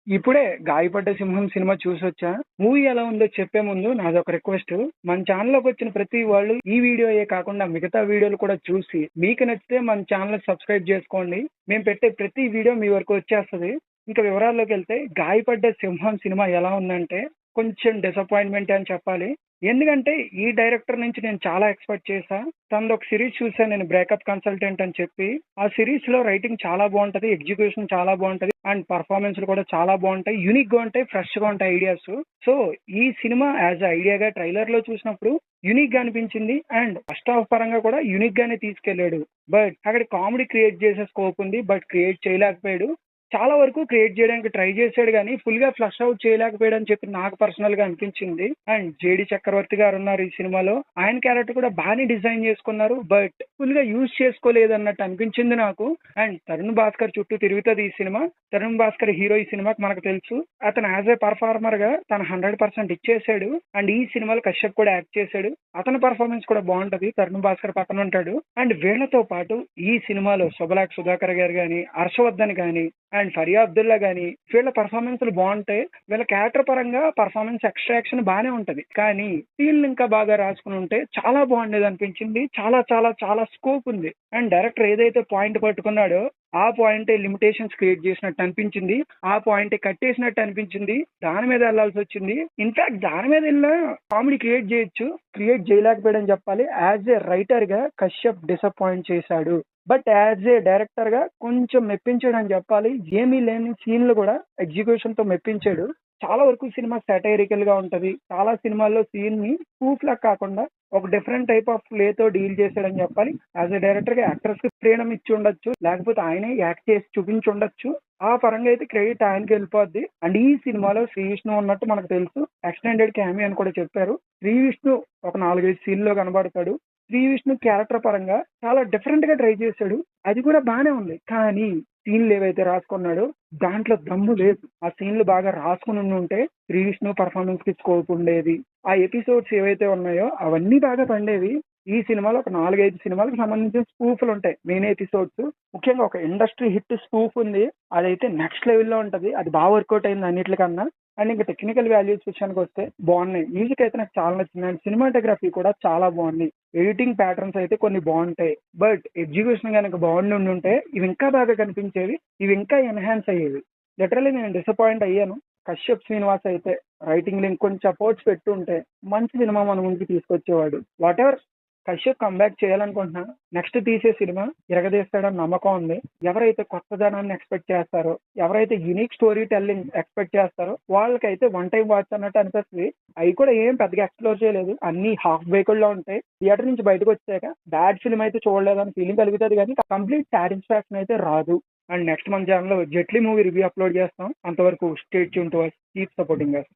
ఇప్పుడే 'గాయపడ్డ సింహం' సినిమా చూసొచ్చా. మూవీ ఎలా ఉందో చెప్పే ముందు నాదొక రిక్వెస్ట్. మన ఛానల్‌లోకి వచ్చిన ప్రతి వాళ్ళు ఈ వీడియోయే కాకుండా మిగతా వీడియోలు కూడా చూసి మీకు నచ్చితే మన ఛానల్ సబ్స్క్రైబ్ చేసుకోండి. మేము పెట్టే ప్రతి వీడియో మీ వరకు వచ్చేస్తది. ఇంకా వివరాల్లోకెళ్తే 'గాయపడ్డ సింహం' సినిమా ఎలా ఉందంటే కొంచెం డిసప్పాయింట్‌మెంటే అని చెప్పాలి. ఎందుకంటే ఈ డైరెక్టర్ నుంచి నేను చాలా ఎక్స్‌పెక్ట్ చేశా. తనదొక సిరీస్ చూసాను నేను 'బ్రేకప్ కన్సల్టెంట్' అని చెప్పి. ఆ సిరీస్‌లో రైటింగ్ చాలా బావుంటది. ఎగ్జిక్యూషన్ చాలా బావుంటది. అండ్ పెర్ఫార్మన్స్‌లు కూడా చాలా బావుంటాయి. యూనిక్‌గా ఉంటాయి. ఫ్రెష్‌గా ఉంటాయి ఐడియాస్. సో, ఈ సినిమా యాస్ ఎ ఐడియాగా ట్రైలర్‌లో చూసినప్పుడు యూనిక్‌గా అనిపించింది. అండ్ ఫస్ట్ హాఫ్ పరంగా కూడా యూనిక్‌గానే తీసుకెళ్ళాడు. బట్ అక్కడ కామెడీ క్రియేట్ చేసే స్కోప్ ఉంది. బట్ క్రియేట్ చేయలేకపోయాడు. చాలా వరకు క్రియేట్ చేయడానికి ట్రై చేశాడు గానీ ఫుల్‌గా ఫ్లష్ ఔట్ చేయలేకపోయాడని చెప్పి నాకు పర్సనల్‌గా అనిపించింది. అండ్ 'జేడీ చక్రవర్తి' గారున్నారు ఈ సినిమాలో. ఆయన క్యారెక్టర్ కూడా బానే డిజైన్ చేసుకున్నారు. బట్ ఫుల్‌గా యూజ్ చేసుకోలేదన్నట్టు అనిపించింది నాకు. అండ్ 'తరుణ్ భాస్కర్' చుట్టూ తిరుగుతది ఈ సినిమా. 'తరుణ్ భాస్కర్' హీరో ఈ సినిమాకి మనకు తెలుసు. అతను యాస్ ఎ పర్ఫార్మర్‌గా తన 100% ఇచ్చేసాడు. అండ్ ఈ సినిమాలో కశ్యప్ కూడా యాక్ట్ చేశాడు. అతని పర్ఫార్మెన్స్ కూడా బావుంటది. 'తరుణ్ భాస్కర్' పక్కన ఉంటాడు. అండ్ వీళ్ళతో పాటు ఈ సినిమాలో 'శుభలాక్ సుధాకర్' గారు గాని, 'హర్షవర్ధన్' గాని అండ్ 'ఫరియా అబ్దుల్లా' గాని వీళ్ళ పర్ఫార్మెన్స్‌లు బావుంటాయి. వీళ్ళ క్యారెక్టర్ పరంగా పర్ఫార్మెన్స్ ఎక్స్‌ట్రాక్షన్ బానే ఉంటది. కానీ సీన్‌లు ఇంకా బాగా రాసుకొని ఉంటే చాలా బాగుండేదనిపించింది. చాలా చాలా చాలా స్కోప్ ఉంది. అండ్ డైరెక్టర్ ఏదైతే పాయింట్ పట్టుకున్నాడో ఆ పాయింటే లిమిటేషన్స్ క్రియేట్ చేసినట్టు అనిపించింది. ఆ పాయింటే కట్టేసినట్టు అనిపించింది. దాని మీద ఎళ్ళాల్సొచ్చింది. ఇన్‌ఫాక్ట్ దాని మీద ఎళ్ళినా కామెడీ క్రియేట్ చేయొచ్చు. క్రియేట్ చేయలేకపోయాడని చెప్పాలి. యాస్ ఎ రైటర్‌గా కశ్యప్ డిసప్పాయింట్ చేశాడు. బట్ యాజ్ ఏ డైరెక్టర్ గా కొంచెం మెప్పించాడని చెప్పాలి. ఏమీ లేని సీన్లు కూడా ఎగ్జిక్యూషన్ తో మెప్పించాడు. చాలా వరకు సినిమా సాటైరికల్ గా ఉంటది. చాలా సినిమాల్లో సీన్ ని ప్రూఫ్ లా కాకుండా ఒక డిఫరెంట్ టైప్ ఆఫ్ ప్లే తో డీల్ చేశాడని చెప్పాలి. యాజ్ ఎ డైరెక్టర్ గా యాక్టర్స్ కి ఫ్రీడమ్ ఇచ్చి ఉండొచ్చు, లేకపోతే ఆయనే యాక్ట్ చేసి చూపించి ఉండొచ్చు. ఆ పరంగా అయితే క్రెడిట్ ఆయనకి వెళ్ళిపోద్ది. అండ్ ఈ సినిమాలో శ్రీ విష్ణు ఉన్నట్టు మనకు తెలుసు. ఎక్స్టెండెడ్ క్యామియో అని కూడా చెప్పారు. శ్రీ విష్ణు ఒక 4-5 సీన్ లో కనబడతాడు. శ్రీ విష్ణు క్యారెక్టర్ పరంగా చాలా డిఫరెంట్ గా ట్రై చేశాడు. అది కూడా బానే ఉంది. కానీ సీన్లు ఏవైతే రాసుకున్నాడో దాంట్లో దమ్ము లేదు. ఆ సీన్లు బాగా రాసుకుని ఉంటే శ్రీ విష్ణు పర్ఫార్మెన్స్ కి స్కోప్ ఉండేది. ఆ ఎపిసోడ్స్ ఏవైతే ఉన్నాయో అవన్నీ బాగా పండేవి. ఈ సినిమాలో ఒక 4-5 సినిమాలకు సంబంధించిన స్పూఫ్లు ఉంటాయి. మెయిన్ ఎపిసోడ్స్ ముఖ్యంగా ఒక ఇండస్ట్రీ హిట్ స్పూఫ్ ఉంది. అదైతే నెక్స్ట్ లెవెల్లో ఉంటది. అది బాగా వర్కౌట్ అయింది అన్నిటికన్నా. అండ్ ఇంకా టెక్నికల్ వాల్యూస్ విషయానికి వస్తే బాగున్నాయి. మ్యూజిక్ అయితే నాకు చాలా నచ్చింది. అండ్ సినిమాటోగ్రఫీ కూడా చాలా బాగుంది. ఎడిటింగ్ ప్యాటర్న్స్ అయితే కొన్ని బాగుంటాయి. బట్ ఎగ్జిక్యూషన్ కనుక బాగుండి ఉంటే ఇవి ఇంకా బాగా కనిపించేవి. ఇవి ఇంకా ఎన్హాన్స్ అయ్యేవి. లిటరల్లీ నేను డిసప్పాయింట్ అయ్యాను. కశ్యప్ శ్రీనివాస్ అయితే రైటింగ్ లో ఇంకొంచెం సపోర్ట్స్ పెట్టుంటే మంచి సినిమా మన ముందుకు తీసుకొచ్చేవాడు. వాట్ ఎవర్ కశ్యప్ కంబ్యాక్ చేయాలనుకుంటున్నా. నెక్స్ట్ తీసే సినిమా ఇరగదీస్తాడని నమ్మకం ఉంది. ఎవరైతే కొత్తదనాన్ని ఎక్స్పెక్ట్ చేస్తారో, ఎవరైతే యూనిక్ స్టోరీ టెల్లింగ్ ఎక్స్పెక్ట్ చేస్తారో వాళ్ళకైతే వన్ టైం వాచ్ అన్నట్టు అనిపిస్తుంది. అవి కూడా ఏం పెద్దగా ఎక్స్ప్లోర్ చేయలేదు. అన్ని హాఫ్ బేకుల్లో ఉంటాయి. థియేటర్ నుంచి బయటకు వచ్చాక బ్యాడ్ ఫిల్మ్ అయితే చూడలేదని ఫీలింగ్ కలుగుతుంది కానీ కంప్లీట్ సాటిస్ఫాక్షన్ అయితే రాదు. అండ్ నెక్స్ట్ మన ఛానల్లో 'జెట్లీ' మూవీ రివ్యూ అప్లోడ్ చేస్తాం. అంతవరకు stay tune to us. Keep supporting us.